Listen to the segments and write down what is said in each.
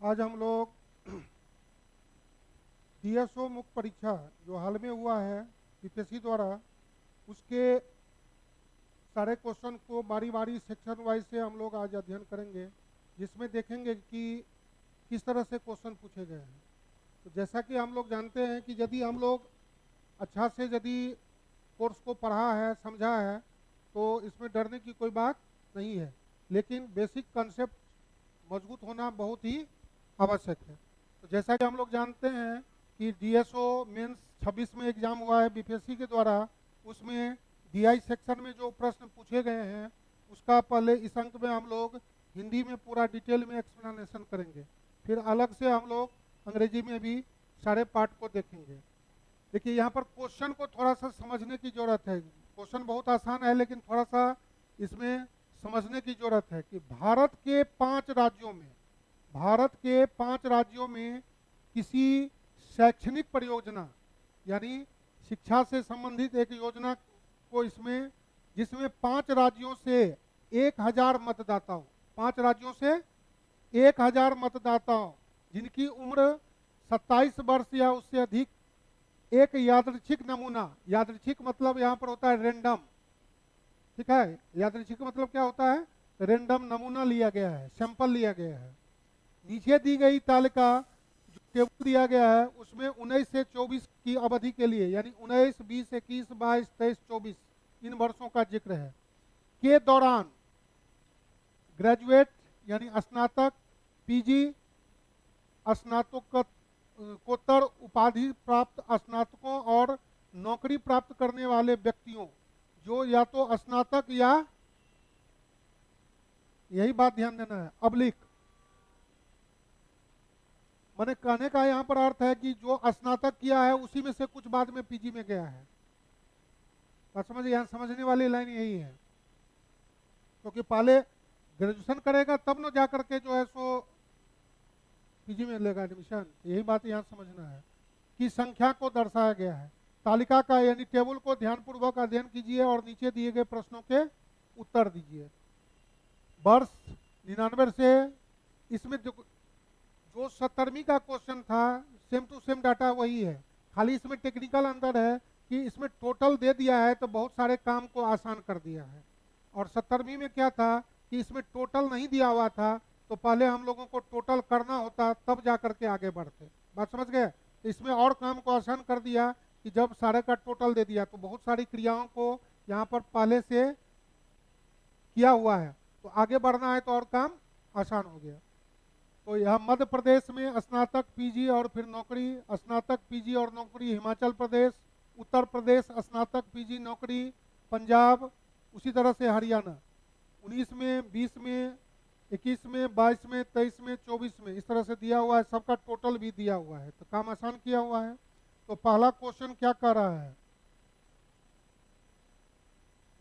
आज हम लोग डीएसओ मुख्य परीक्षा जो हाल में हुआ है बीपीएससी द्वारा, उसके सारे क्वेश्चन को बारी बारी सेक्शन वाइज से हम लोग आज अध्ययन करेंगे, जिसमें देखेंगे कि किस तरह से क्वेश्चन पूछे गए हैं। तो जैसा कि हम लोग जानते हैं कि यदि हम लोग अच्छा से यदि कोर्स को पढ़ा है, समझा है, तो इसमें डरने की कोई बात नहीं है, लेकिन बेसिक कंसेप्ट मजबूत होना बहुत ही आवश्यक है। तो जैसा कि हम लोग जानते हैं कि डीएसओ मेंस 26 में एग्जाम हुआ है बीपीएससी के द्वारा, उसमें डीआई सेक्शन में जो प्रश्न पूछे गए हैं उसका पहले इस अंक में हम लोग हिंदी में पूरा डिटेल में एक्सप्लेनेशन करेंगे, फिर अलग से हम लोग अंग्रेजी में भी सारे पार्ट को देखेंगे। देखिए, यहाँ पर क्वेश्चन को थोड़ा सा समझने की जरूरत है। क्वेश्चन बहुत आसान है, लेकिन थोड़ा सा इसमें समझने की जरूरत है कि भारत के 5 राज्यों में किसी शैक्षणिक परियोजना यानी शिक्षा से संबंधित एक योजना को इसमें, जिसमें 5 राज्यों से 1000 मतदाताओं, 5 राज्यों से 1000 मतदाताओं जिनकी उम्र 27 वर्ष या उससे अधिक, एक यादृच्छिक नमूना, यादृच्छिक मतलब यहाँ पर होता है रेंडम, ठीक है। यादृच्छिक मतलब क्या होता है? रेंडम नमूना लिया गया है, सैंपल लिया गया है। नीचे दी गई तालिका जो टेबल दिया गया है उसमें 19 से 24 की अवधि के लिए, यानी 19, 20, 21, 22, 23, 24 इन वर्षों का जिक्र है, के दौरान ग्रेजुएट यानी स्नातक, पीजी, स्नातकोत्तर उपाधि प्राप्त स्नातकों और नौकरी प्राप्त करने वाले व्यक्तियों जो या तो स्नातक या, यही बात ध्यान देना है, अब्लिक, मैंने कहने का यहाँ पर अर्थ है कि जो स्नातक किया है उसी में से कुछ बाद में पीजी में गया है। बात समझिए, यहाँ समझने वाली लाइन यही है, क्योंकि पहले ग्रेजुएशन करेगा तब न जा करके जो है सो पीजी में लेगा एडमिशन। यही बात यहाँ समझना है कि संख्या को दर्शाया गया है। तालिका का यानी टेबल को ध्यानपूर्वक अध्ययन कीजिए और नीचे दिए गए प्रश्नों के उत्तर दीजिए। वर्ष 99 से इसमें जो 70वीं का क्वेश्चन था, सेम टू सेम डाटा वही है, खाली इसमें टेक्निकल अंतर है कि इसमें टोटल दे दिया है तो बहुत सारे काम को आसान कर दिया है, और 70वीं में क्या था कि इसमें टोटल नहीं दिया हुआ था, तो पहले हम लोगों को टोटल करना होता तब जा करके आगे बढ़ते। बात समझ गए? तो इसमें और काम को आसान कर दिया कि जब सारे का टोटल दे दिया तो बहुत सारी क्रियाओं को यहाँ पर पहले से किया हुआ है, तो आगे बढ़ना है तो और काम आसान हो गया। तो यह मध्य प्रदेश में स्नातक, पीजी और फिर नौकरी, स्नातक, पीजी और नौकरी हिमाचल प्रदेश, उत्तर प्रदेश स्नातक, पीजी, नौकरी पंजाब, उसी तरह से हरियाणा 19 में, 20 में, 21 में, 22 में, 23 में, 24 में, इस तरह से दिया हुआ है। सबका टोटल भी दिया हुआ है, तो काम आसान किया हुआ है। तो पहला क्वेश्चन क्या कर रहा है?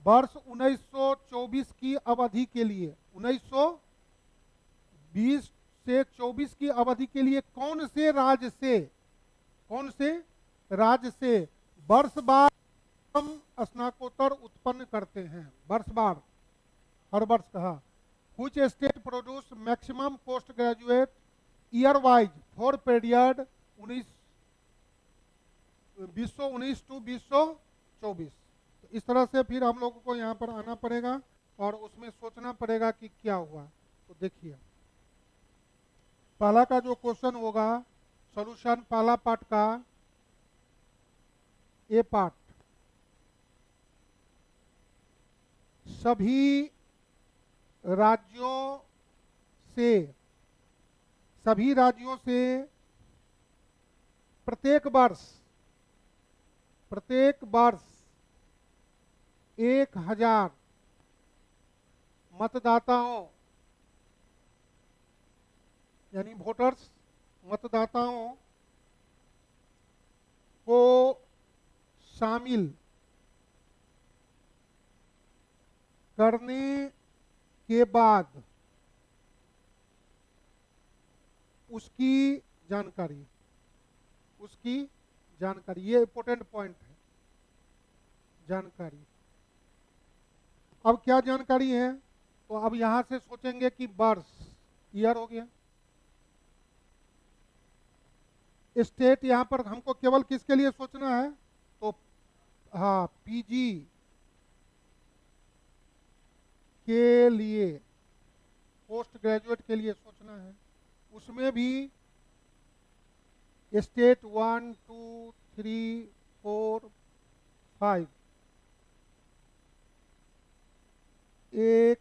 वर्ष 1924 की अवधि के लिए, 1920 से 24 की अवधि के लिए कौन से राज्य से वर्ष बार हम स्नातकोत्तर उत्पन्न करते हैं? वर्ष बार, हर वर्ष कहा। Which state produce maximum post graduate year wise for period 2019 to 2024? तो इस तरह से फिर हम लोगों को यहाँ पर आना पड़ेगा और उसमें सोचना पड़ेगा कि क्या हुआ। तो देखिए, पहला का जो क्वेश्चन होगा, सॉल्यूशन पहला पार्ट का, ए पार्ट, सभी राज्यों से प्रत्येक वर्ष 1000 मतदाताओं यानी वोटर्स, मतदाताओं को शामिल करने के बाद उसकी जानकारी, ये इंपॉर्टेंट पॉइंट है, जानकारी। अब क्या जानकारी है? तो अब यहां से सोचेंगे कि वर्ष, ईयर हो गया, स्टेट यहाँ पर हमको केवल किसके लिए सोचना है, तो हाँ पीजी के लिए, पोस्ट ग्रेजुएट के लिए सोचना है। उसमें भी स्टेट 1 2 3 4 5, 1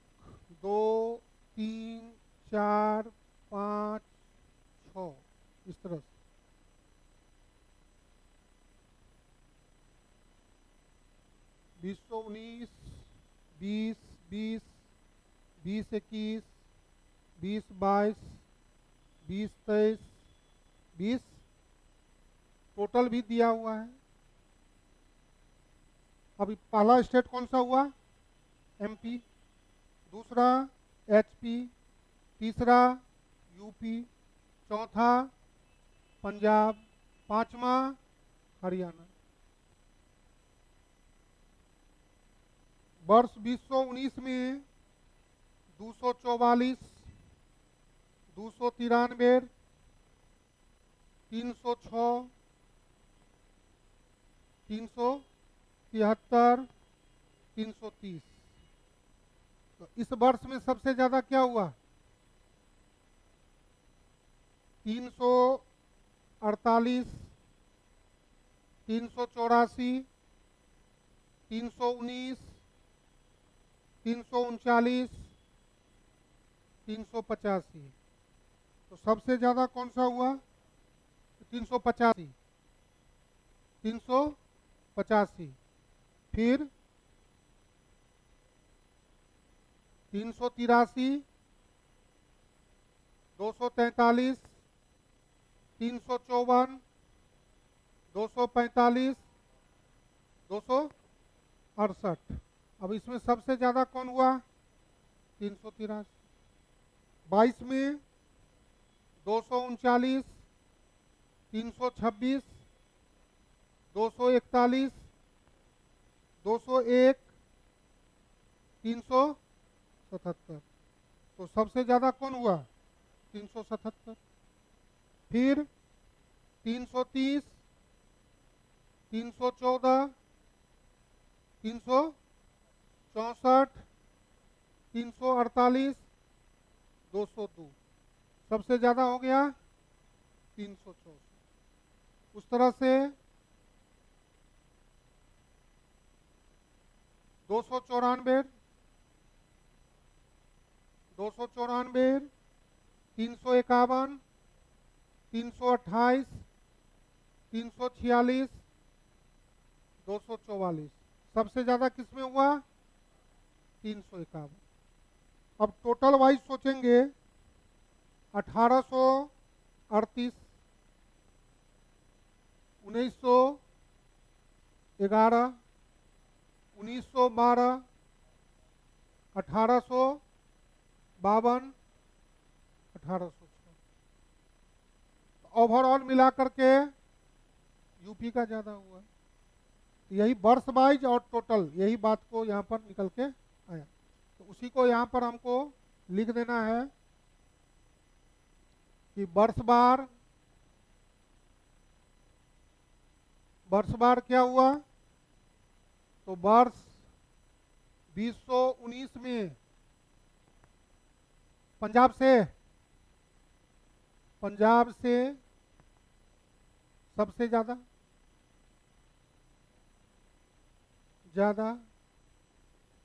2 3 4 5 6, इस तरह से। बीस 19 20 20 20 21 20 22 20 23 20, टोटल भी दिया हुआ है। अभी पहला स्टेट कौन सा हुआ, एमपी, दूसरा एचपी, तीसरा यूपी, चौथा पंजाब, पांचवा हरियाणा। वर्ष 2019 में 244, 293, 306, 373, 330। तो इस वर्ष में सबसे ज्यादा क्या हुआ, 348, 384, 319, 339, 385। तो सबसे ज्यादा कौन सा हुआ, 385, 385। फिर 383, 243, 354, 245, 268। अब इसमें सबसे ज्यादा कौन हुआ, 383। 22 में 239, 326, 241, 201, 377। तो सबसे ज्यादा कौन हुआ, 377। फिर 330, 314, 364, 348, 202। सबसे ज्यादा हो गया 364। उस तरह से 294, 294, 351, 328, 346, 244। सबसे ज्यादा किसमें हुआ, 351। अब टोटल वाइज सोचेंगे, 1838, 1911, 1912, 1852, 1806। ओवरऑल मिला करके यूपी का ज्यादा हुआ। यही वर्ष वाइज और टोटल, यही बात को यहाँ पर निकल के आया। तो उसी को यहाँ पर हमको लिख देना है कि वर्ष बार क्या हुआ, तो वर्ष 2019 में पंजाब से सबसे ज्यादा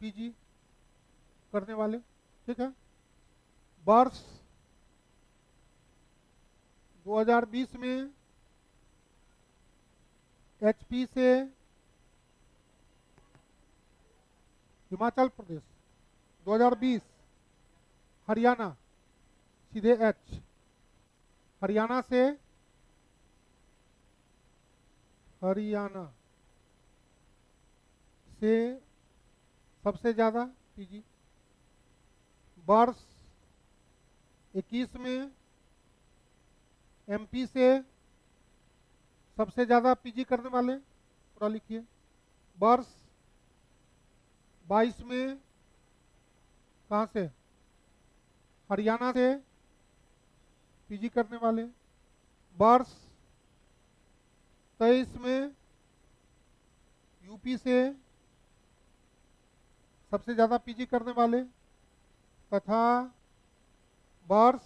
पीजी करने वाले, ठीक है। वर्ष 2020 में एचपी से हिमाचल प्रदेश, 2020 हरियाणा, सीधे एच, हरियाणा से सबसे ज्यादा पीजी। वर्ष 21 में एमपी से सबसे ज्यादा पीजी करने वाले, पूरा लिखिए। वर्ष 22 में कहाँ से, हरियाणा से पीजी करने वाले। वर्ष 23 में यूपी से सबसे ज़्यादा पीजी करने वाले तथा वर्ष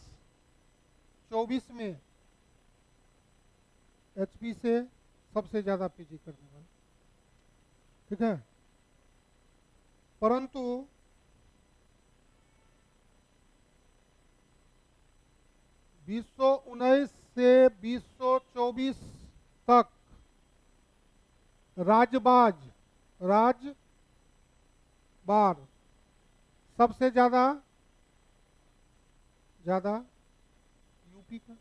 24 में एचपी से सबसे ज़्यादा पीजी करने वाले। ठीक है, परंतु बीस सौ 19 से 2024 तक राजबार सबसे ज्यादा यूपी का।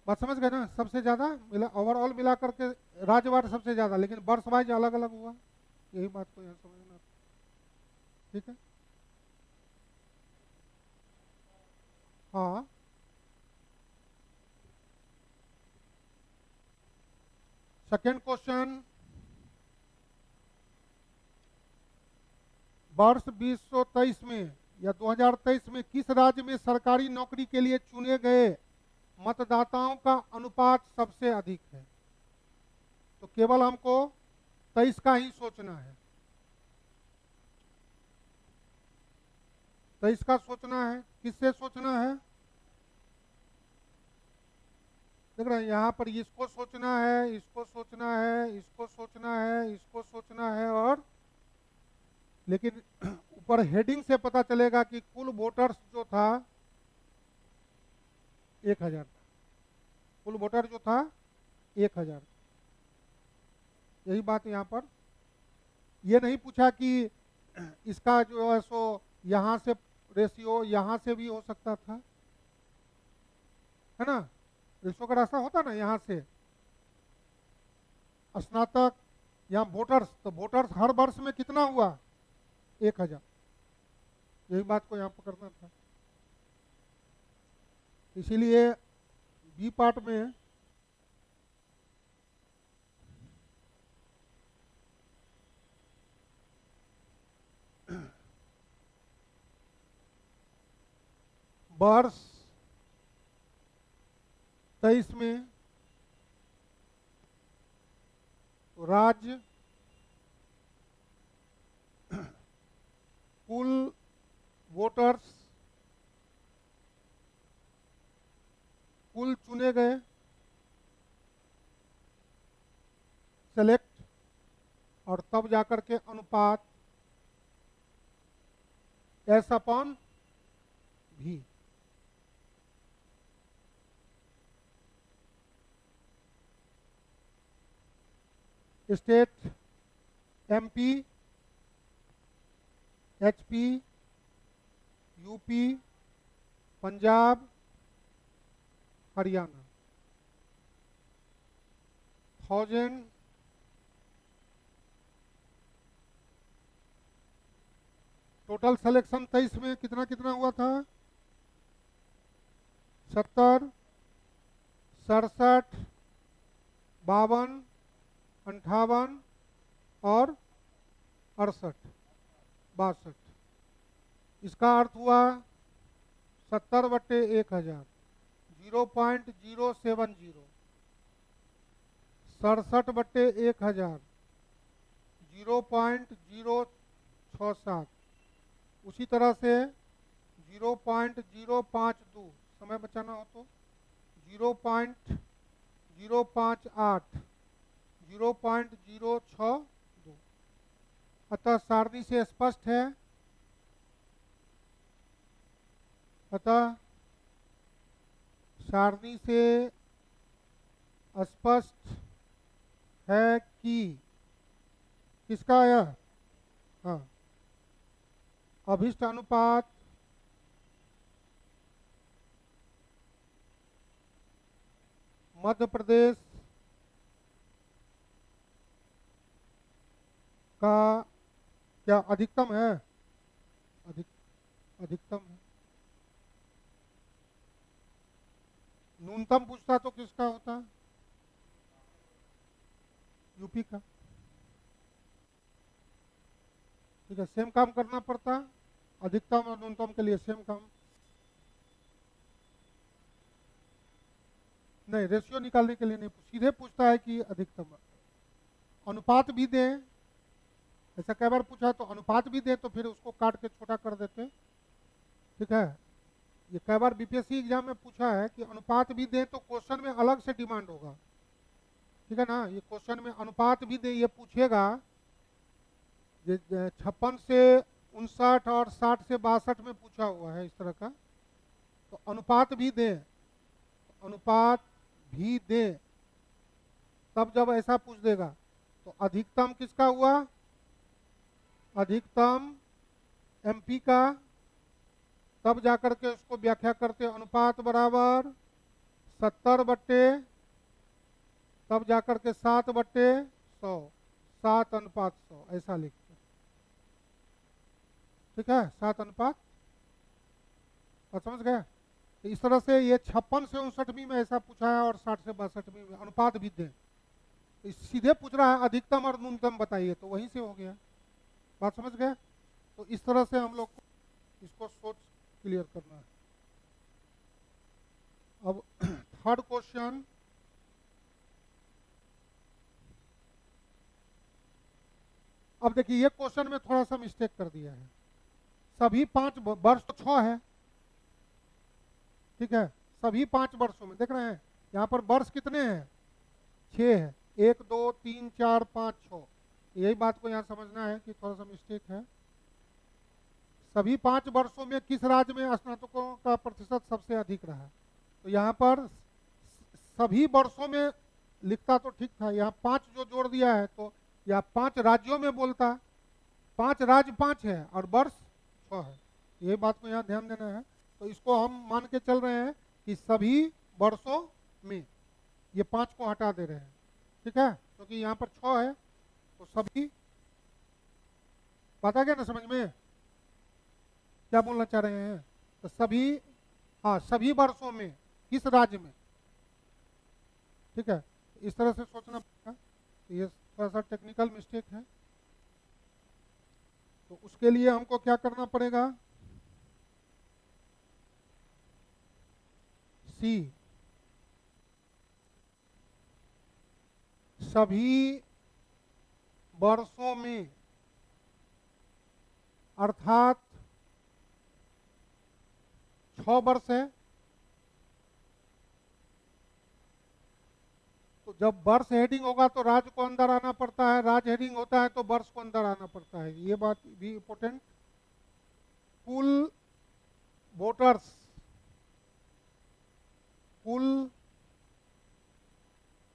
बात समझ गए ना? सबसे ज्यादा ओवरऑल मिला करके राज्यवार सबसे ज्यादा, लेकिन वर्ष वाइज अलग अलग हुआ। यही बात को यहाँ समझना। ठीक है, हाँ सेकेंड क्वेश्चन, वर्ष 2023 में या 2023 में किस राज्य में सरकारी नौकरी के लिए चुने गए मतदाताओं का अनुपात सबसे अधिक है? तो केवल हमको 23 का ही सोचना है, 23 का सोचना है। किससे सोचना है? देख रहे हैं यहाँ पर, इसको सोचना है, इसको सोचना है, इसको सोचना है, इसको सोचना है, और लेकिन ऊपर हेडिंग से पता चलेगा कि कुल वोटर्स जो था 1000 था। कुल वोटर जो था 1000। यही बात यहाँ पर, ये नहीं पूछा कि इसका जो है सो यहाँ से रेशियो यहाँ से भी हो सकता था, है ना? रेशियो का रास्ता होता ना यहाँ से स्नातक, यहाँ वोटर्स, तो वोटर्स हर वर्ष में कितना हुआ? 1000। यही बात को यहाँ पर करना था। इसीलिए बी पार्ट में वर्ष 23 में राज्य कुल वोटर्स, कुल चुने गए सेलेक्ट, और तब जाकर के अनुपात एस अपॉन भी। State MP, HP, UP, Punjab, Haryana 1000। Total selection 23 में कितना कितना हुआ था? 70, 67, 52, 58 और 68, 62। इसका अर्थ हुआ 70/1000, 0.070। 67/1000, 0.067। उसी तरह से 0.052, समय बचाना हो तो 0.058, 0.062। अतः सारणी से स्पष्ट है, अतः सारणी से स्पष्ट है कि किसका यह, हाँ, अभिष्ट अनुपात मध्य प्रदेश का क्या अधिकतम है? अधिकतम है। न्यूनतम पूछता तो किसका होता? यूपी का। ठीक है, सेम काम करना पड़ता, अधिकतम और न्यूनतम के लिए सेम काम। नहीं, रेशियो निकालने के लिए नहीं, सीधे पूछता है कि अधिकतम। अनुपात भी दें, ऐसा कई बार पूछा है, तो अनुपात भी दें तो फिर उसको काट के छोटा कर देते। ठीक है, ये कई बार बीपीएससी एग्जाम में पूछा है कि अनुपात भी दें, तो क्वेश्चन में अलग से डिमांड होगा। ठीक है ना, ये क्वेश्चन में अनुपात भी दें ये पूछेगा, 56 से 59 और 60 से 62 में पूछा हुआ है इस तरह का। तो अनुपात भी दें, अनुपात भी दें, तब जब ऐसा पूछ देगा तो अधिकतम किसका हुआ, अधिकतम एमपी का, तब जाकर के उसको व्याख्या करते अनुपात बराबर 70/, तब जाकर के 7/100, 7:100 ऐसा लिखते। ठीक है, 7 अनुपात, और समझ गए। तो इस तरह से ये 56 से 59वीं में ऐसा पूछा है और 60 से 62वीं में अनुपात भी दें। तो सीधे पूछ रहा है अधिकतम और न्यूनतम बताइए, तो वहीं से हो गया। बात समझ गए। तो इस तरह से हम लोग को इसको सोच क्लियर करना है। अब थर्ड क्वेश्चन, अब देखिए ये क्वेश्चन में थोड़ा सा मिस्टेक कर दिया है। सभी 5 वर्ष तो 6 है, ठीक है, सभी 5 वर्षों में देख रहे हैं, यहाँ पर वर्ष कितने हैं, 6 है, 1 2 3 4 5 6। यही बात को यहाँ समझना है कि थोड़ा सा मिस्टेक है। सभी 5 वर्षों में किस राज्य में स्नातकों का प्रतिशत सबसे अधिक रहा। तो यहाँ पर सभी वर्षों में लिखता तो ठीक था, यहाँ 5 जो जोड़ दिया है तो यह 5 राज्यों में बोलता, 5 राज्य 5 है और वर्ष 6 है। यही बात को यहाँ ध्यान देना है। तो इसको हम मान के चल रहे हैं कि सभी वर्षों में, ये 5 को हटा दे रहे हैं। ठीक है, क्योंकि यहाँ पर 6 है, तो सभी, बात आ गया ना समझ में, क्या बोलना चाह रहे हैं। तो सभी, हाँ, सभी वर्षों में किस राज्य में। ठीक है, इस तरह से सोचना पड़ेगा। ये थोड़ा सा टेक्निकल मिस्टेक है, तो उसके लिए हमको क्या करना पड़ेगा, सी, सभी वर्षों में, अर्थात 6 वर्ष है, तो जब वर्ष हेडिंग होगा तो राज्य को अंदर आना पड़ता है, राज्य हेडिंग होता है तो वर्ष को अंदर आना पड़ता है। ये बात भी इंपॉर्टेंट। कुल वोटर्स, कुल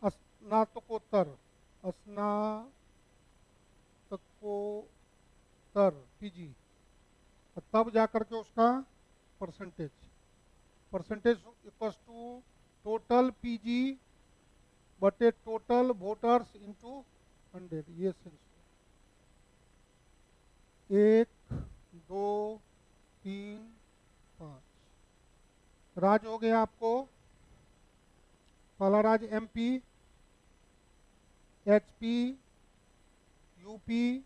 स्नातकोत्तर, स्नातकोत्तर पीजी, तब जाकर के उसका percentage, percentage equals to total PG बटे टोटल वोटर्स इंटू 100। ये सेंस 1 2 3 5 राज्य हो गया आपको। पहला राज्य MP, HP, UP,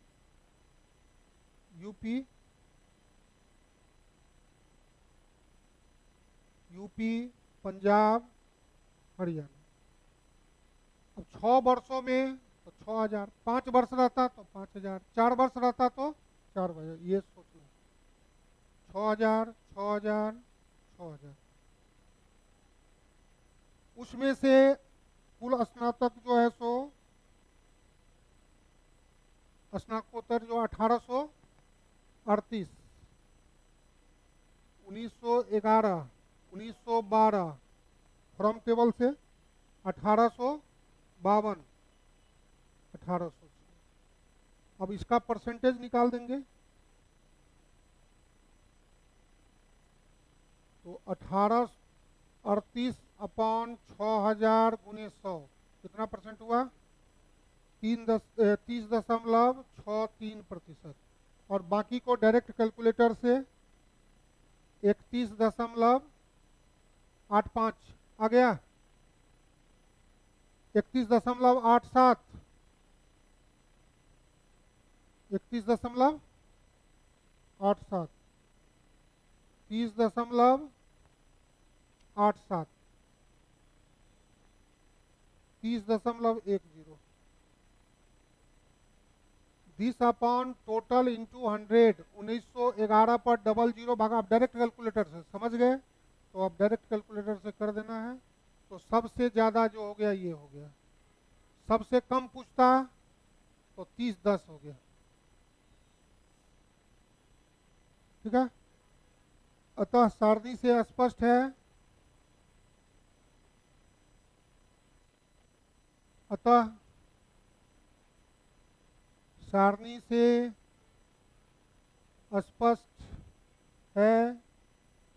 UP, UP, Punjab, Haryana. अब 6 वर्षों में तो 6000, 5 वर्ष रहता तो 5000, 4 वर्ष रहता तो 4000। ये सोचना, 6000 6000 6000। उसमें से कुल स्नातक जो है सो स्नातकोत्तर जो 1838, 1911, 1912 फ्रॉम टेबल से 1852, 1800। अब इसका परसेंटेज निकाल देंगे तो 1838 अपॉन 6000 गुने 100 कितना परसेंट हुआ, 30.63%। और बाकी को डायरेक्ट कैलकुलेटर से 31.85 आ गया, 31.87, 31.87, 30.87। 30.10। दिस अपॉन टोटल इंटू 100, 1911 पर 00 भागा। आप डायरेक्ट कैलकुलेटर से समझ गए तो आप डायरेक्ट कैलकुलेटर से कर देना है। तो सबसे ज़्यादा जो हो गया ये हो गया, सबसे कम पूछता तो 30.10 हो गया। ठीक है, अतः सारणी से स्पष्ट है, अतः सारणी से स्पष्ट है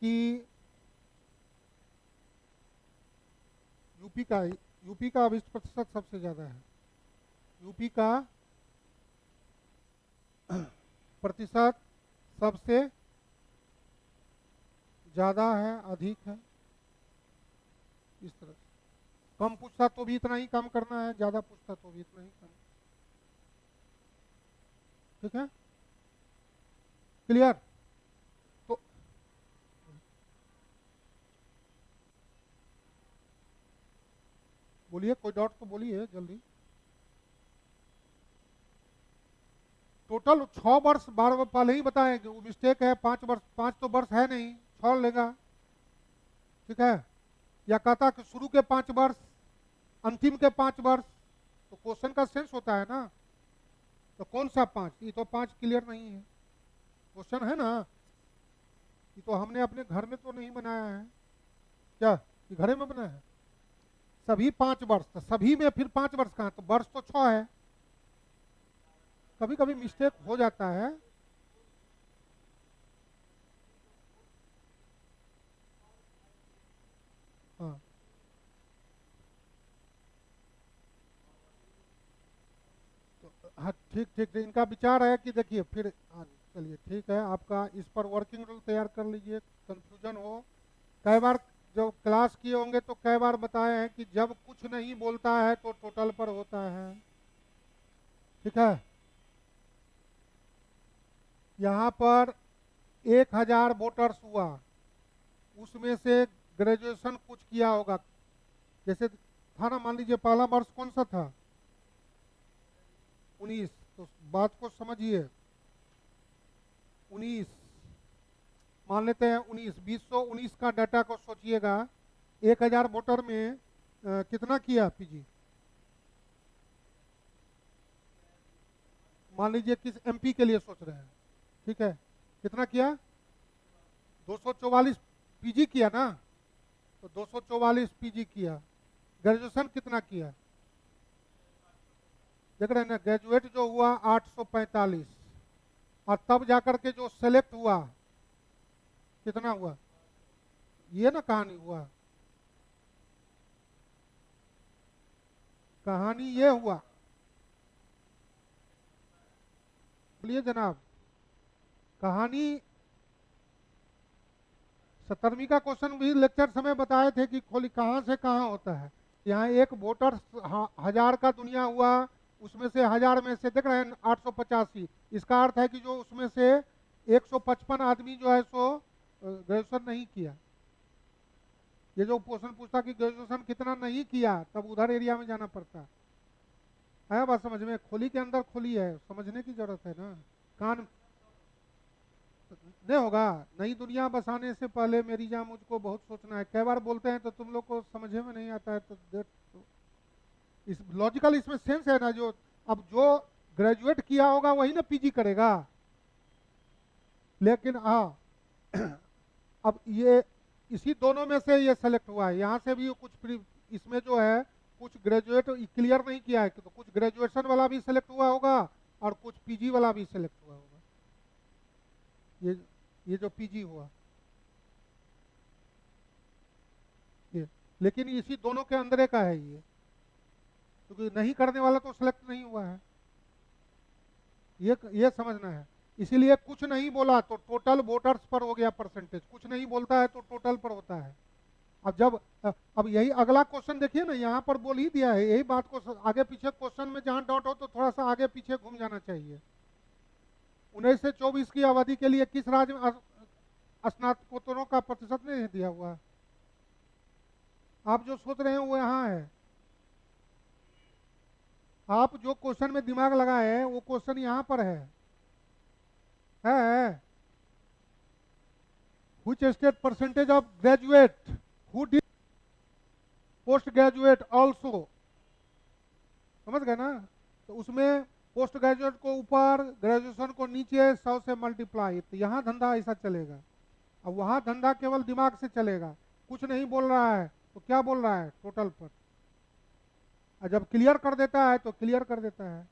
कि यूपी का अभिष्ट प्रतिशत सबसे ज्यादा है। यूपी का प्रतिशत सबसे ज्यादा है, अधिक है। इस तरह से कम पूछता तो भी इतना ही काम करना है, ज्यादा पूछता तो भी इतना ही काम। ठीक है, क्लियर? तो बोलिए, कोई डाउट तो बोलिए जल्दी। टोटल 6 वर्ष, 12 पहले ही बताएं कि मिस्टेक है। 5 वर्ष, 5 तो वर्ष है नहीं, 6 लेगा। ठीक है, या कहता कि शुरू के 5 वर्ष, अंतिम के 5 वर्ष, तो क्वेश्चन का सेंस होता है ना। तो कौन सा 5? ये तो 5 क्लियर नहीं है। क्वेश्चन है ना, ये तो हमने अपने घर में तो नहीं बनाया है। क्या ये घर में बना है? सभी 5 वर्ष, तो सभी में फिर 5 वर्ष कहाँ? तो वर्ष तो 6 है। कभी कभी मिस्टेक हो जाता है। हाँ, तो हाँ, ठीक ठीक ठीक। इनका विचार है कि देखिए फिर, हाँ चलिए ठीक है, आपका इस पर वर्किंग रूल तैयार कर लीजिए, कंफ्यूजन हो। कई बार जब क्लास किए होंगे तो कई बार बताए हैं कि जब कुछ नहीं बोलता है तो टोटल पर होता है। ठीक है, यहाँ पर 1000 वोटर्स हुआ, उसमें से ग्रेजुएशन कुछ किया होगा। जैसे था ना, मान लीजिए पहला वर्ष कौन सा था? 19। तो बात को समझिए, 19 मान लेते हैं। 2019 का डाटा को सोचिएगा। 1000 वोटर में कितना किया पीजी? मान लीजिए किस एमपी के लिए सोच रहे हैं, ठीक है, कितना किया? 244 पीजी किया ना। तो 244 पीजी किया। ग्रेजुएशन कितना किया? देख रहे हैं ना, ग्रेजुएट जो हुआ 845, और तब जाकर के जो सेलेक्ट हुआ कितना हुआ? ये ना कहानी हुआ, कहानी ये हुआ। बोलिए जनाब, कहानी 17वीं का क्वेश्चन भी लेक्चर समय बताए थे कि खोली कहाँ से कहाँ होता है। यहाँ एक वोटर 1000 का दुनिया हुआ, उसमें से 1000 में से देख रहे हैं 885। इसका अर्थ है कि जो उसमें से 155 आदमी जो है सो ग्रेजुएशन नहीं किया। ये जो क्वेश्चन पूछता कि ग्रेजुएशन कितना नहीं किया, तब उधर एरिया में जाना पड़ता है। बात समझ में? खोली के अंदर खोली है, समझने की जरूरत है ना। कान नहीं होगा। नई दुनिया बसाने से पहले मेरी जान मुझको बहुत सोचना है। कई बार बोलते हैं तो तुम लोग को समझ में नहीं आता है। तो इस लॉजिकल इसमें सेंस है ना। जो अब जो ग्रेजुएट किया होगा वही ना पीजी करेगा। लेकिन हाँ, अब ये इसी दोनों में से ये सेलेक्ट हुआ है। यहाँ से भी कुछ इसमें जो है कुछ ग्रेजुएट क्लियर नहीं किया है, तो कुछ ग्रेजुएशन वाला भी सिलेक्ट हुआ होगा और कुछ पीजी वाला भी सिलेक्ट हुआ होगा। ये जो पीजी हुआ ये, लेकिन इसी दोनों के अंदर का है ये, क्योंकि नहीं करने वाला तो सिलेक्ट नहीं हुआ है। ये समझना है। इसीलिए कुछ नहीं बोला तो टोटल वोटर्स पर हो गया परसेंटेज, कुछ नहीं बोलता है तो टोटल पर होता है। अब जब अब यही अगला क्वेश्चन देखिए ना, यहाँ पर बोल ही दिया है। यही बात को आगे पीछे क्वेश्चन में जहाँ डाउट हो तो थोड़ा सा आगे पीछे घूम जाना चाहिए। 19 से 24 की अवधि के लिए किस राज्य में स्नातकोत्तरों का प्रतिशत नहीं दिया हुआ? आप जो सोच रहे हैं वो यहाँ है। आप जो क्वेश्चन में दिमाग लगाए हैं वो क्वेश्चन यहाँ पर है which state percentage of graduate who did post graduate also, समझ गए ना? तो उसमें पोस्ट ग्रेजुएट को ऊपर, ग्रेजुएशन को नीचे, 100 से मल्टीप्लाई, तो यहाँ धंधा ऐसा चलेगा। अब वहाँ धंधा केवल दिमाग से चलेगा, कुछ नहीं बोल रहा है तो क्या बोल रहा है, टोटल पर। और जब क्लियर कर देता है तो क्लियर कर देता है,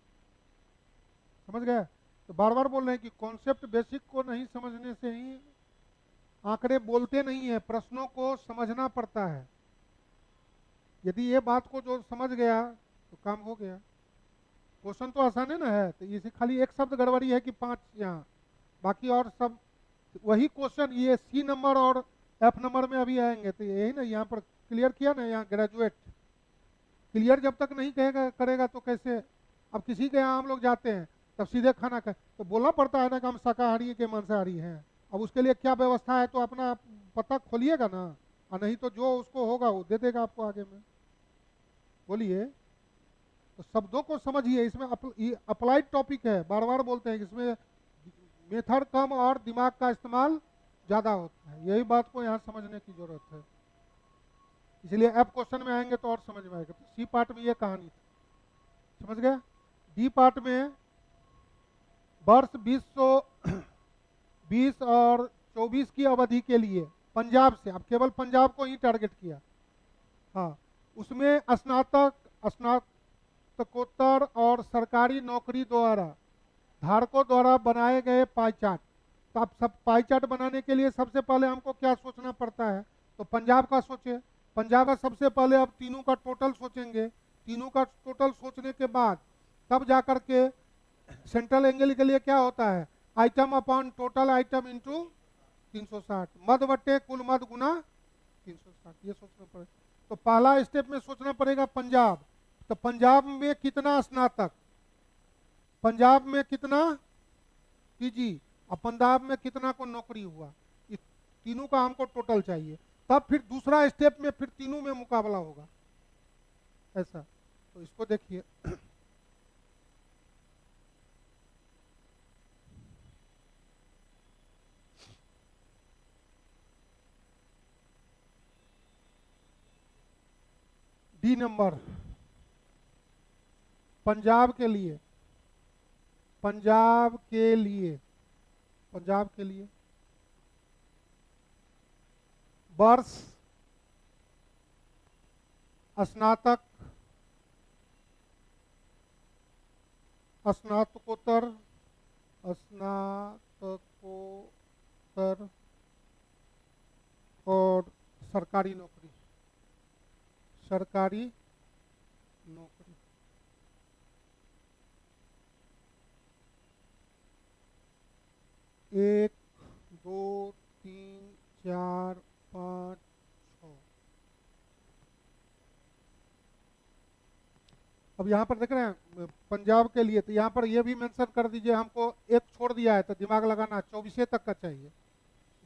समझ गए? तो बार बार बोल रहे हैं कि कॉन्सेप्ट बेसिक को नहीं समझने से ही आंकड़े बोलते नहीं है, प्रश्नों को समझना पड़ता है। यदि ये बात को जो समझ गया तो काम हो गया। क्वेश्चन तो आसान है ना, है तो इसे खाली एक शब्द गड़बड़ी है कि 5 यहाँ, बाकी और सब वही क्वेश्चन, ये सी नंबर और एफ नंबर में अभी आएंगे। तो यही ना, यहाँ पर क्लियर किया ना, यहाँ ग्रेजुएट क्लियर जब तक नहीं कहेगा करेगा तो कैसे? अब किसी के यहाँ हम लोग जाते हैं तब सीधे खाना खाए तो बोलना पड़ता है ना कि हम शाकाहारी के मांसाहारी हैं। अब उसके लिए क्या व्यवस्था है तो अपना पता खोलिएगा ना, और नहीं तो जो उसको होगा वो दे देगा आपको आगे में। बोलिए। तो शब्दों को समझिए, इसमें अप्लाइड टॉपिक है, बार बार बोलते हैं कि इसमें मेथड कम और दिमाग का इस्तेमाल ज़्यादा होता है। यही बात को यहाँ समझने की जरूरत है, इसलिए अब क्वेश्चन में आएंगे तो और समझ में आएगा। तो सी पार्ट में ये कहानी थी, समझ गए? डी पार्ट में वर्ष 2020 और 24 की अवधि के लिए पंजाब से, अब केवल पंजाब को ही टारगेट किया। हाँ, उसमें स्नातकोत्तर और सरकारी नौकरी द्वारा धारकों द्वारा बनाए गए पाई चार्ट। तो आप सब पाई चार्ट बनाने के लिए सबसे पहले हमको क्या सोचना पड़ता है, तो पंजाब का सोचे। पंजाब का सबसे पहले आप तीनों का टोटल सोचेंगे, तीनों का टोटल सोचने के बाद तब जाकर के सेंट्रल एंगल के लिए क्या होता है, item upon total item into 360, मद बट्टे कुल मद गुना 360, ये सोचना पड़ेगा। तो पहला स्टेप में सोचना पड़ेगा पंजाब। तो पंजाब में कितना स्नातक, पंजाब में कितना पीजी, और पंजाब में कितना को नौकरी हुआ, इस तीनों का हमको टोटल चाहिए। तब फिर दूसरा स्टेप में फिर तीनों में मुकाबला होगा, ऐसा। तो इसको देखिए, डी नंबर पंजाब के लिए, पंजाब के लिए, पंजाब के लिए वर्ष स्नातक, स्नातकोत्तर, स्नातकोत्तर और सरकारी नौकरी, सरकारी नौकरी। एक, दो, तीन, चार, पाँच, छः। अब यहाँ पर देख रहे हैं पंजाब के लिए, तो यहाँ पर ये भी मेंशन कर दीजिए, हमको एक छोड़ दिया है तो दिमाग लगाना, 24 तक का चाहिए,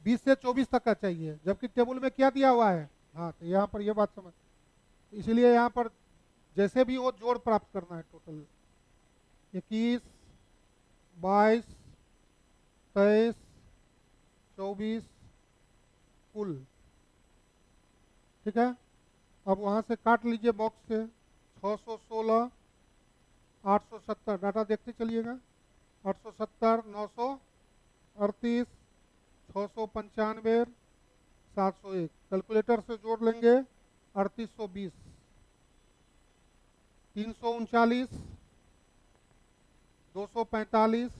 20 से 24 तक का चाहिए, जबकि टेबल में क्या दिया हुआ है। हाँ, तो यहाँ पर ये बात समझ, इसलिए यहाँ पर जैसे भी वो जोड़ प्राप्त करना है, टोटल 21, 22, 23, 24 कुल, ठीक है। अब वहाँ से काट लीजिए बॉक्स से, 616, 870, डाटा देखते चलिएगा, 870, 938, 695, 701, कैलकुलेटर से जोड़ लेंगे, 3820, 339, 245,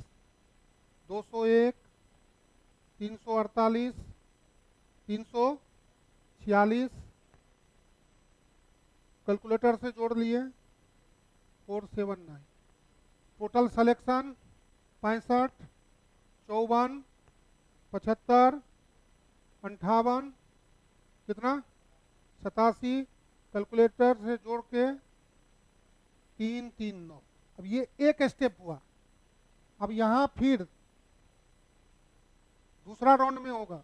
201, 348, 346, कैलकुलेटर से जोड़ लिए, 479, टोटल सिलेक्शन 65, 54, 75, 58, कितना 87, कैलकुलेटर से जोड़ के 339। अब ये एक स्टेप हुआ। अब यहाँ फिर दूसरा राउंड में होगा,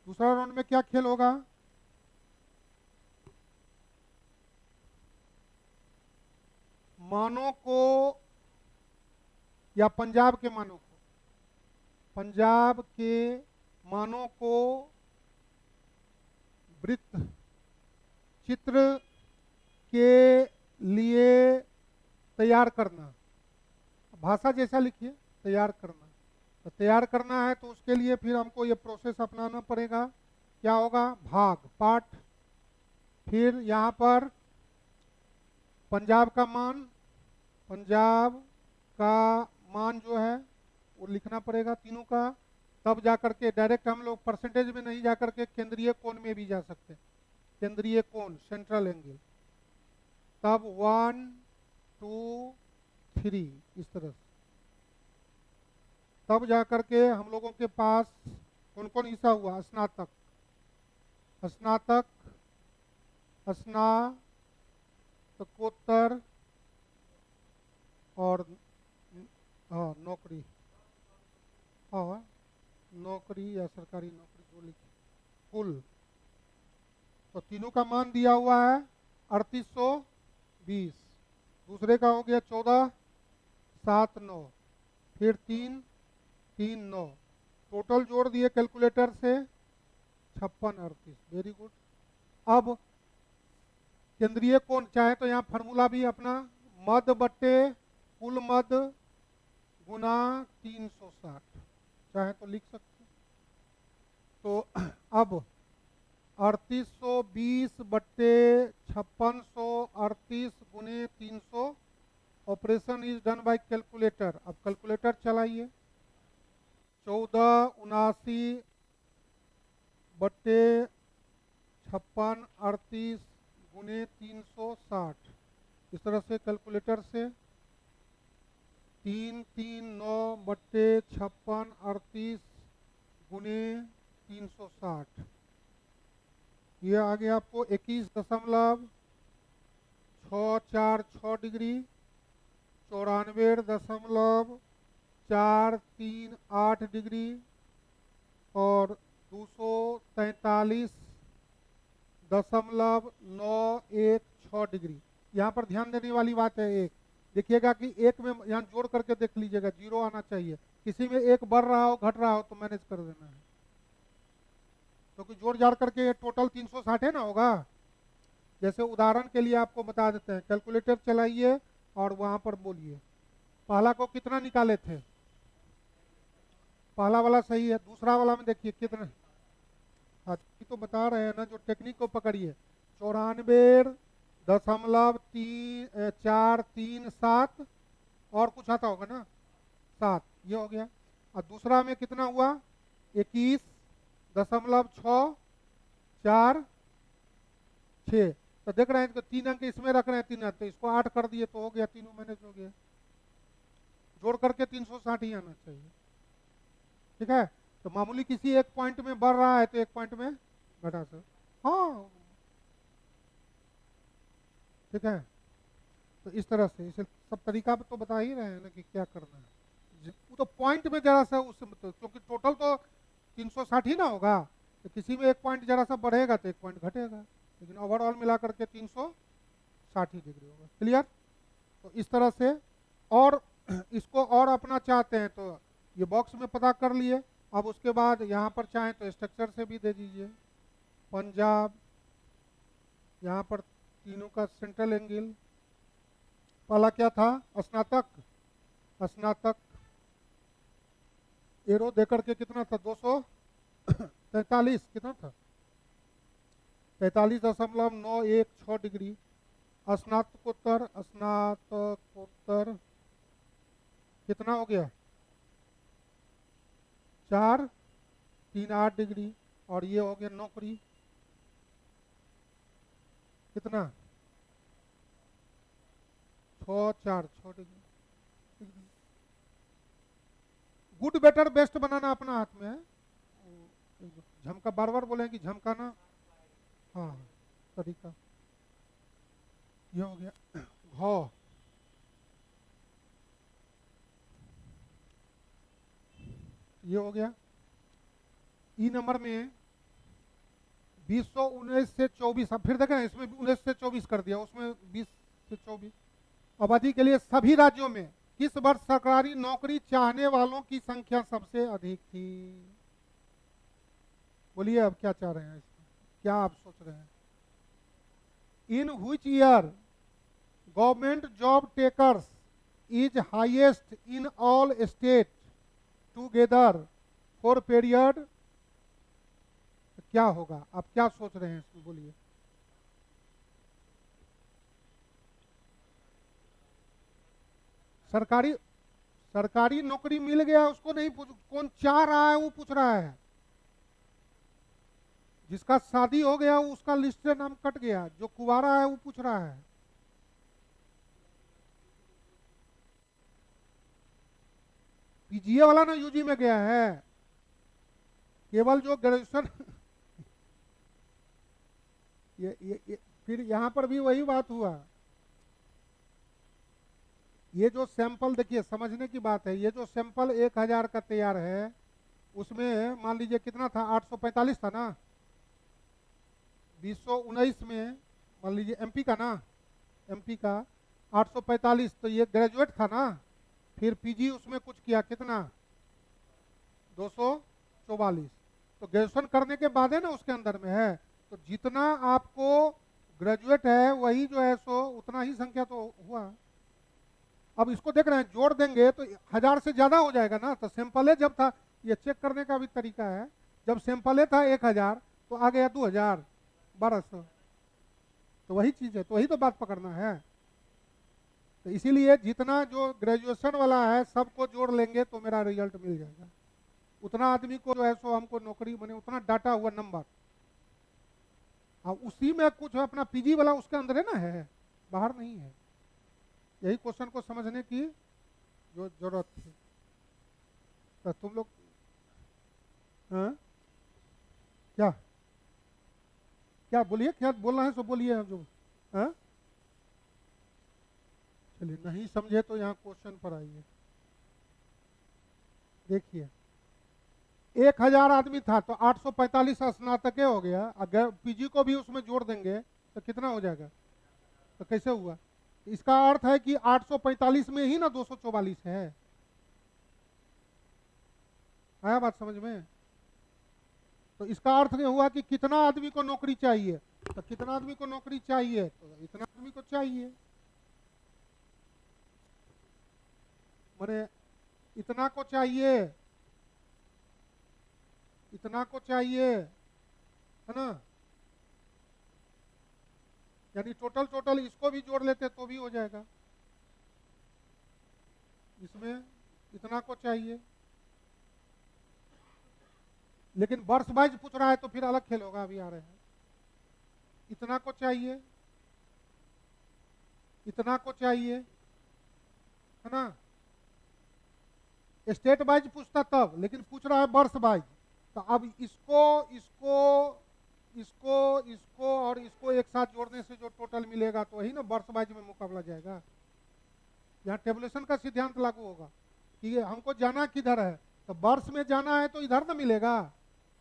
दूसरा राउंड में क्या खेल होगा, मानों को या पंजाब के मानों को, पंजाब के मानों को वृत्त चित्र के लिए तैयार करना। भाषा जैसा लिखिए, तैयार करना। तो तैयार करना है तो उसके लिए फिर हमको ये प्रोसेस अपनाना पड़ेगा। क्या होगा? भाग, पाठ, फिर यहाँ पर पंजाब का मान, पंजाब का मान जो है वो लिखना पड़ेगा तीनों का। तब जा करके डायरेक्ट हम लोग परसेंटेज में नहीं जा करके केंद्रीय कोण में भी जा सकते हैं। केंद्रीय कोण, सेंट्रल एंगल, तब 1 2 3 इस तरह से। तब जा करके हम लोगों के पास कौन कौन हिस्सा हुआ? स्नातक, स्नातक, स्नातकोत्तर और नौकरी। हाँ, नौकरी या सरकारी नौकरी जो लिखी, कुल। तो तीनों का मान दिया हुआ है 3820। दूसरे का हो गया 1479, फिर 3 3 9। टोटल जोड़ दिए कैलकुलेटर से 5638। Very good. अब केंद्रीय कोण चाहे तो यहाँ फार्मूला भी अपना, मद बट्टे कुल मद गुना 360 चाहे तो लिख सकते। तो अब 3820 बट्टे 5638 गुने 300। Operation is done by calculator. अब कैलकुलेटर चलाइए। 1479 बट्टे 5638 गुने 360। इस तरह से कैलकुलेटर से 339 बट्टे 5638 गुने 360। ये आ गया आपको 21.646 डिग्री, 94.438 डिग्री और 243.916 डिग्री। यहाँ पर ध्यान देने वाली बात है, एक देखिएगा कि एक में यहाँ जोड़ करके देख लीजिएगा, जीरो आना चाहिए। किसी में एक बढ़ रहा हो घट रहा हो तो मैनेज कर देना है, क्योंकि जोड़ जाड़ करके ये टोटल 360 है ना होगा। जैसे उदाहरण के लिए आपको बता देते हैं, कैलकुलेटर चलाइए और वहां पर बोलिए। पहला को कितना निकाले थे? पहला वाला सही है। दूसरा वाला में देखिए कितना। हाँ तो बता रहे हैं ना, जो टेक्निक को पकड़िए। 94.437 और कुछ आता होगा ना, 7, ये हो गया। और दूसरा में कितना हुआ? 21.646। तो देख रहे हैं कि 3 अंक इसमें रख रहे हैं, 3 अंक, तो इसको 8 कर दिए तो हो गया, तीनों मैनेज हो गया। जोड़ करके 360 ही आना चाहिए। ठीक है। तो मामूली किसी एक पॉइंट में बढ़ रहा है तो एक पॉइंट में घटा सर। हाँ ठीक है। तो इस तरह से इसे सब तरीका तो बता ही रहे हैं ना कि क्या करना है। वो तो पॉइंट में जरा सा उस, क्योंकि टोटल तो 360 ही ना होगा, तो किसी में एक पॉइंट जरा सा बढ़ेगा तो एक पॉइंट घटेगा, लेकिन ओवरऑल मिला करके 360 डिग्री होगा। क्लियर? तो इस तरह से। और इसको और अपना चाहते हैं तो ये बॉक्स में पता कर लिए। अब उसके बाद यहाँ पर चाहें तो स्ट्रक्चर से भी दे दीजिए। पंजाब, यहाँ पर तीनों का सेंट्रल एंगल। पहला क्या था? स्नातक, स्नातक एरो देकर के कितना था? 243 कितना था? 43.916 डिग्री। स्नातकोत्तर, स्नातकोत्तर कितना हो गया? 438 डिग्री। और ये हो गया नौकरी, कितना? 646 डिग्री। गुड बेटर बेस्ट बनाना अपना हाथ में है। झमका बार बार बोले कि झमकाना। हाँ तरीका ये हो गया। घ, ये हो गया। ई नंबर में 2019 से 24। अब फिर देखें इसमें 19 से 24 कर दिया, उसमें 20 से 24। अवधि के लिए सभी राज्यों में किस वर्ष सरकारी नौकरी चाहने वालों की संख्या सबसे अधिक थी? बोलिए अब क्या चाह रहे हैं इसमें, क्या आप सोच रहे हैं? In which year government job takers is highest in all state together for period, क्या होगा? आप क्या सोच रहे हैं इसमें, बोलिए। सरकारी सरकारी नौकरी मिल गया उसको नहीं पूछ, कौन चाह रहा है वो पूछ रहा है। जिसका शादी हो गया वो उसका लिस्ट से नाम कट गया, जो कुंवारा है वो पूछ रहा है। पीजीए वाला ना यूजी में गया है, केवल जो ग्रेजुएशन ये फिर यहाँ पर भी वही बात हुआ। ये जो सैंपल देखिए, समझने की बात है, ये जो सैंपल 1000 का तैयार है उसमें मान लीजिए कितना था, 845 था ना 2019 में, मान लीजिए एमपी का ना, एमपी का 845, तो ये ग्रेजुएट था ना, फिर पीजी उसमें कुछ किया कितना 244, तो ग्रेजुएशन करने के बाद है ना उसके अंदर में है, तो जितना आपको ग्रेजुएट है वही जो है सो उतना ही संख्या तो हुआ। अब इसको देख रहे हैं, जोड़ देंगे तो 1000 से ज्यादा हो जाएगा ना, तो सैंपल जब था, ये चेक करने का भी तरीका है, जब सैंपल था 1000 तो आ गया 2000 1200, तो वही चीज है, तो वही तो बात पकड़ना है। तो इसीलिए जितना जो ग्रेजुएशन वाला है सबको जोड़ लेंगे तो मेरा रिजल्ट मिल जाएगा, उतना आदमी को जो है सो हमको नौकरी बने, उतना डाटा हुआ नंबर। अब उसी में कुछ अपना पीजी वाला उसके अंदर है ना, है बाहर नहीं है। यही क्वेश्चन को समझने की जो जरूरत थी। तो तुम लोग हाँ? क्या क्या बोलिए, क्या बोलना है सो बोलिए जो। हाँ चलिए, नहीं समझे तो यहाँ क्वेश्चन पर आइए, देखिए 1000 आदमी था तो 845 स्नातक हो गया, अगर पीजी को भी उसमें जोड़ देंगे तो कितना हो जाएगा? तो कैसे हुआ? इसका अर्थ है कि 845 में ही ना 244 है। आया बात समझ में? तो इसका अर्थ ये हुआ कि कितना आदमी को नौकरी चाहिए, तो कितना आदमी को नौकरी चाहिए, तो इतना आदमी को चाहिए, माने इतना को चाहिए, इतना को चाहिए, है ना? यानी टोटल टोटल इसको भी जोड़ लेते तो भी हो जाएगा, इसमें इतना को चाहिए, लेकिन वर्ष वाइज पूछ रहा है तो फिर अलग खेल होगा, अभी आ रहे हैं। इतना को चाहिए, इतना को चाहिए, है ना? स्टेट वाइज पूछता तब, लेकिन पूछ रहा है वर्ष वाइज, तो अब इसको इसको इसको इसको और इसको एक साथ जोड़ने से जो टोटल मिलेगा तो वही ना वर्ष वाइज में मुकाबला जाएगा। यहाँ टेबुलेशन का सिद्धांत लागू होगा कि हमको जाना किधर है, तो वर्ष में जाना है तो इधर ना मिलेगा,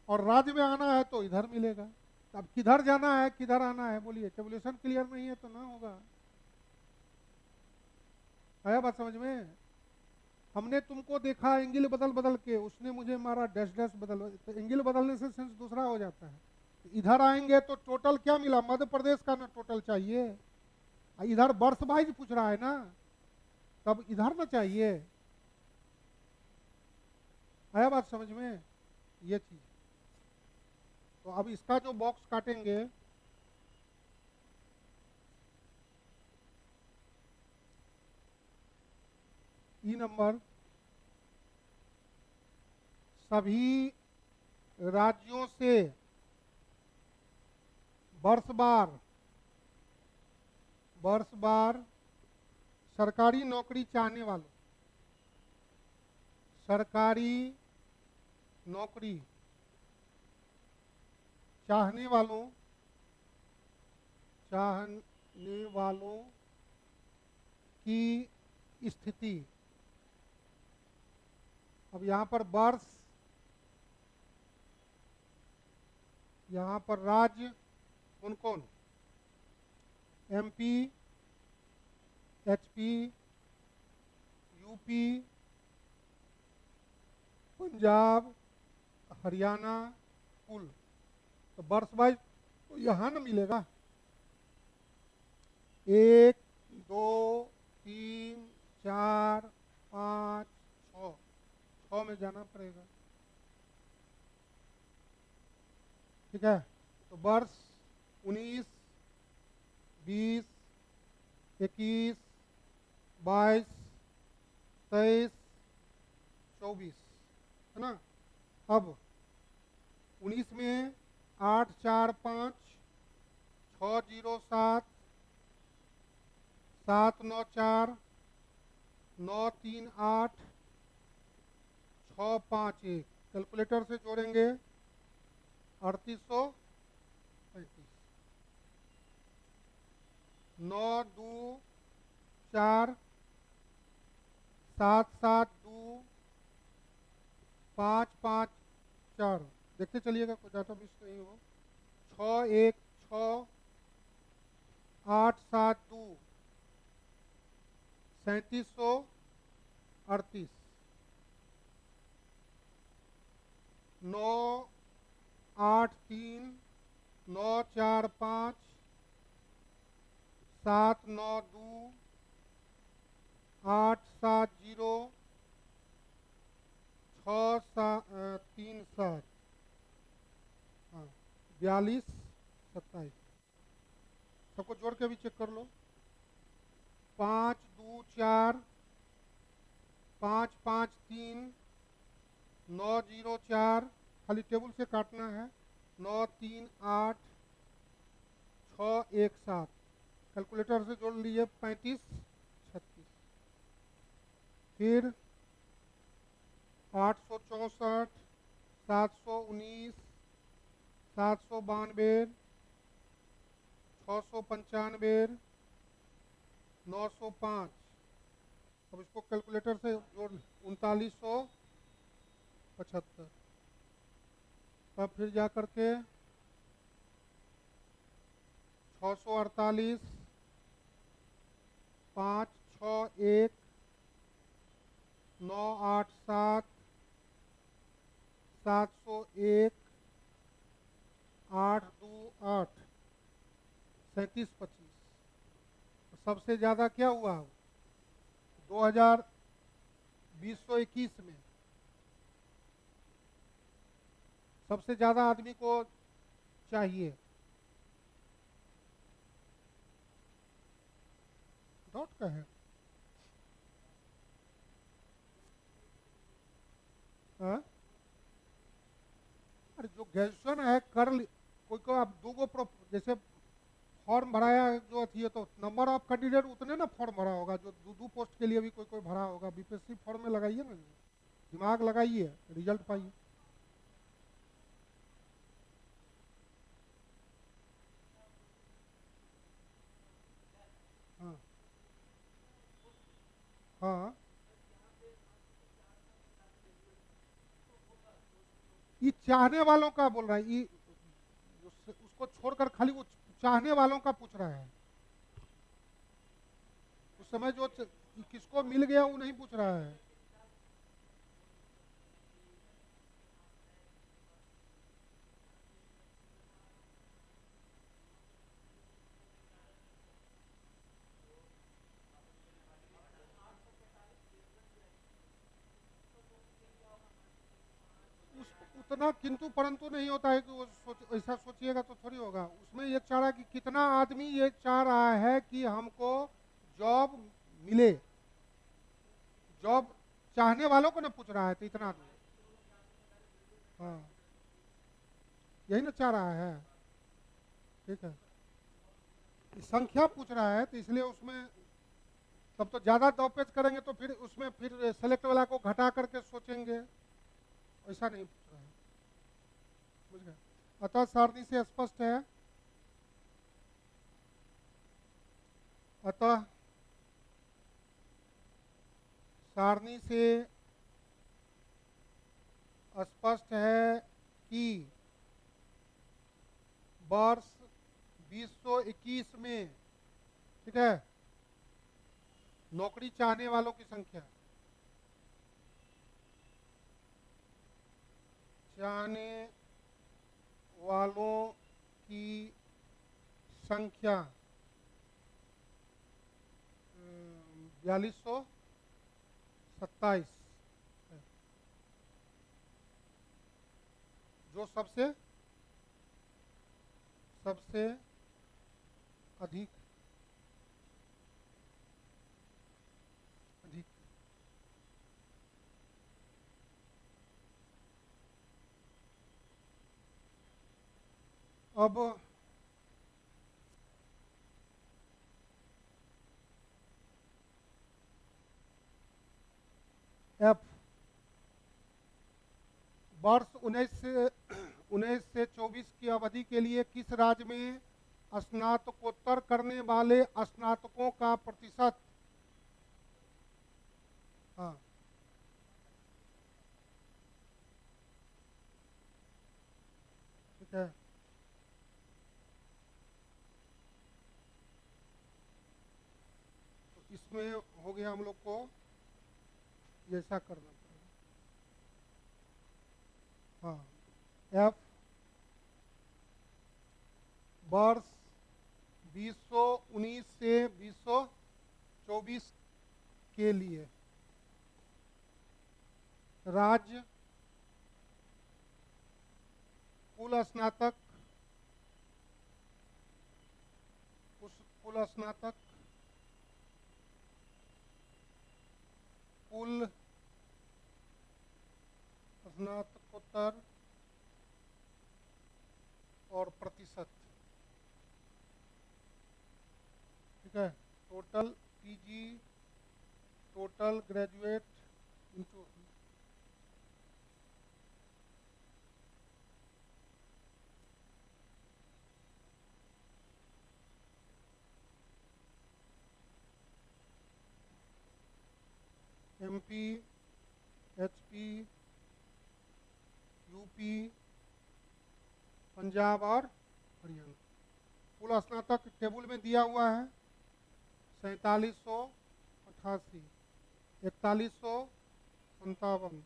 और राज्य में आना है तो इधर मिलेगा। तो अब किधर जाना है किधर आना है, बोलिए, टेबुलेशन क्लियर नहीं है तो ना होगा। आया बात समझ में? हमने तुमको देखा एंगल बदल बदल के, उसने मुझे मारा डैश डैश बदल, तो एंगल बदलने से सेंस दूसरा हो जाता है। तो इधर आएंगे तो टोटल क्या मिला, मध्य प्रदेश का ना टोटल चाहिए, इधर वर्ष वाइज पूछ रहा है ना, तब इधर ना चाहिए। आया बात समझ में? ये चीज, तो अब इसका जो बॉक्स काटेंगे, ई नंबर सभी राज्यों से वर्ष बार सरकारी नौकरी चाहने वालों, सरकारी नौकरी चाहने वालों चाहने वालों की स्थिति। अब यहाँ पर वर्ष, यहाँ पर राज्य कौन कौन, MP, HP, UP, Punjab, Haryana कुल। तो वर्ष वाइज तो यहाँ ना मिलेगा, 1, 2, 3, 4, 5, 6, 6 में जाना पड़ेगा। ठीक है, तो वर्ष 19, 20, 21, 22, 23, 24, है ना। अब 19 में 8, 4, 5, 6, 0, 7, 7, 9, 4, 9, 3, 8, 6, 5, 1, कैलकुलेटर से जोड़ेंगे 3835, 9, 2, 4, 7, 7, 2, 5, 5, 4, देखते चलिएगा कोई डाटा मिस नहीं हो। 6, 1, 6, 8, 7, 2, 3738, 9, 8, 3, 9, 4, 5, 7, 9, 2, 8, 7, 0, 6, 3, 7, हाँ 42, 27, सबको जोड़ के भी चेक कर लो। 5, 2, 4, 5, 5, 3, 9, 0, 4, खाली टेबल से काटना है। 9, 3, 8, 6, 1, 7, कैलकुलेटर से जोड़ लीजिए 35, 36, फिर 864, 719, 792, 695, 905, अब इसको कैलकुलेटर से जोड़ 3975, तब फिर जा करके 648, 5, 6, 1, 9, 8, 7, 701, 8, 2, 8, 37, 25, सबसे ज़्यादा क्या हुआ 2021 में सबसे ज़्यादा आदमी को चाहिए डॉट का है। हाँ? अरे जो ग्रेजुएशन है कर कोई को आप जैसे फॉर्म भराया जो थी तो नंबर ऑफ कैंडिडेट उतने ना फॉर्म भरा होगा, जो दो पोस्ट के लिए भी कोई कोई भरा होगा। बीपीएससी फॉर्म में लगाइए ना, दिमाग लगाइए, रिजल्ट पाइए। हाँ हाँ, ये चाहने वालों का बोल रहा है, ये उसको छोड़कर खाली वो चाहने वालों का पूछ रहा है। उस समय जो किसको मिल गया वो नहीं पूछ रहा है। उतना किंतु परंतु नहीं होता है कि वो ऐसा सोचिएगा तो थोड़ी होगा। उसमें ये चाह रहा है कि कितना आदमी ये चाह रहा है कि हमको जॉब मिले, जॉब चाहने वालों को ना पूछ रहा है, तो इतना आदमी। हाँ, यही ना चाह रहा है। ठीक है, संख्या पूछ रहा है तो इसलिए उसमें तब तो ज़्यादा दौपेच करेंगे तो फिर उसमें फिर सेलेक्ट वाला को घटा करके सोचेंगे, ऐसा नहीं पूछ रहा है। बुझ गए। अतः सारणी से स्पष्ट है, अतः सारणी से स्पष्ट है कि वर्ष 2021 में, ठीक है, नौकरी चाहने वालों की संख्या, चाहने वालों की संख्या 4227 है, जो सबसे सबसे अधिक अधिक। अब एफ, वर्ष 19 से 24 की अवधि के लिए किस राज्य में स्नातकोत्तर करने वाले स्नातकों का प्रतिशत, हाँ ठीक है, तो इसमें हो गया हम लोग को ऐसा करना पड़ेगा। हाँ, एफ, वर्ष 2019 से 2024 के लिए राज्य कुल स्नातक कुल स्नातक कुल स्नातकोत्तर और प्रतिशत, ठीक है, total PG, total graduate into MP, HP, UP, Punjab और हरियाणा। कुल स्नातक टेबल में दिया हुआ है 4788, 4157,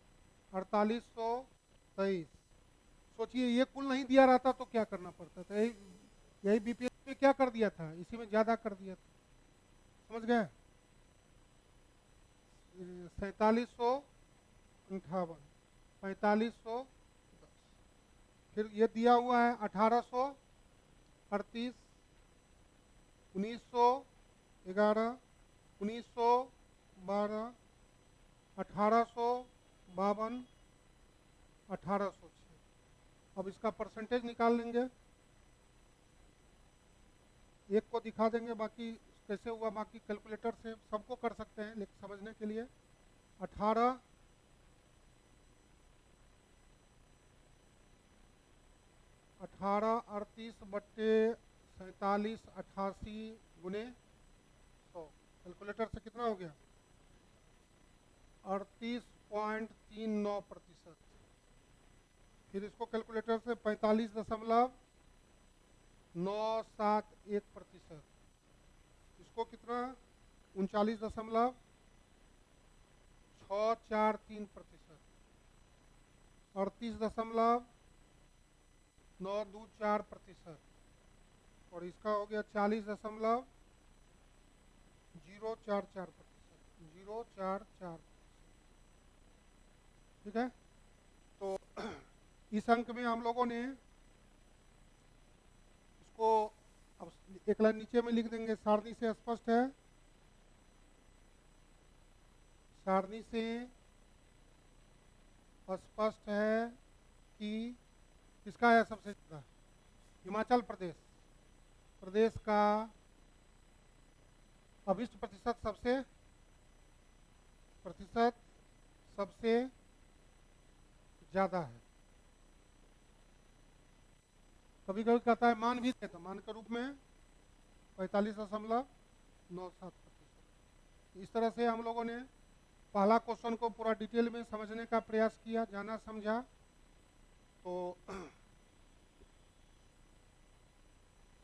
4823। सोचिए ये कुल नहीं दिया रहता तो क्या करना पड़ता था, यही यही बीपीएससी में क्या कर दिया था, इसी में ज़्यादा कर दिया था, समझ गए। 4758, 4510, फिर ये दिया हुआ है 1838, 1911, 1912, 1852, 1806। अब इसका परसेंटेज निकाल लेंगे, एक को दिखा देंगे, बाकी कैसे हुआ बाकी कैलकुलेटर से सबको कर सकते हैं, लेकिन समझने के लिए 18 38 बट्टे 4788 गुने 100, कैलकुलेटर से कितना हो गया 38.39%। फिर इसको कैलकुलेटर से 45.971%, इसको कितना 39.643%, 38.924%, और इसका हो गया 40.044%, 044। ठीक है, तो इस अंक में हम लोगों ने इसको अब एक लाइन नीचे में लिख देंगे, सारणी से स्पष्ट है, सारणी से स्पष्ट है कि किसका है सबसे ज्यादा, हिमाचल प्रदेश, प्रदेश का अभिष्ट प्रतिशत सबसे ज्यादा है। कभी कभी कहता है मान भी देता, मान के रूप में 45.97%। इस तरह से हम लोगों ने पहला क्वेश्चन को पूरा डिटेल में समझने का प्रयास किया, जाना समझा। तो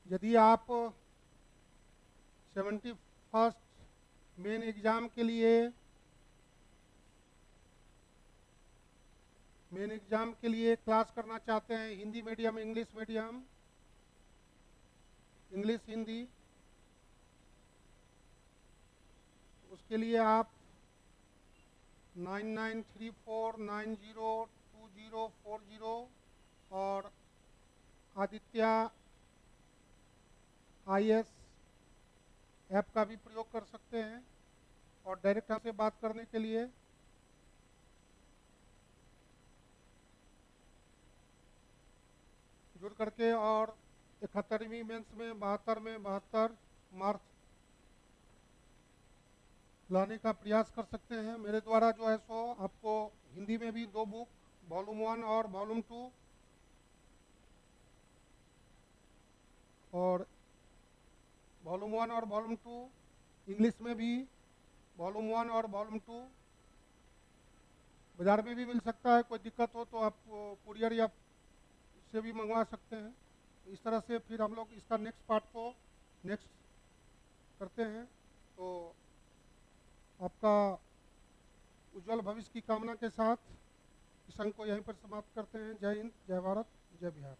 यदि आप 71st मेन एग्ज़ाम के लिए क्लास करना चाहते हैं, Hindi medium, English medium, English Hindi, उसके लिए आप 9934902040 और आदित्य IS ऐप का भी प्रयोग कर सकते हैं। और डायरेक्ट हमसे बात करने के लिए जुड़ करके और 71वीं मेंस में 72 मार्क्स लाने का प्रयास कर सकते हैं। मेरे द्वारा जो है सो आपको हिंदी में भी 2 बुक, वॉल्यूम 1 और वॉल्यूम 2, और वॉल्यूम 1 और वॉल्यूम 2 इंग्लिश में भी वॉल्यूम 1 और वॉल्यूम 2 बाज़ार में भी मिल सकता है। कोई दिक्कत हो तो आप कुरियर या से भी मंगवा सकते हैं। इस तरह से फिर हम लोग इसका नेक्स्ट पार्ट को नेक्स्ट करते हैं। तो आपका उज्जवल भविष्य की कामना के साथ इस अंक को यहीं पर समाप्त करते हैं। जय हिंद, जय भारत, जय बिहार।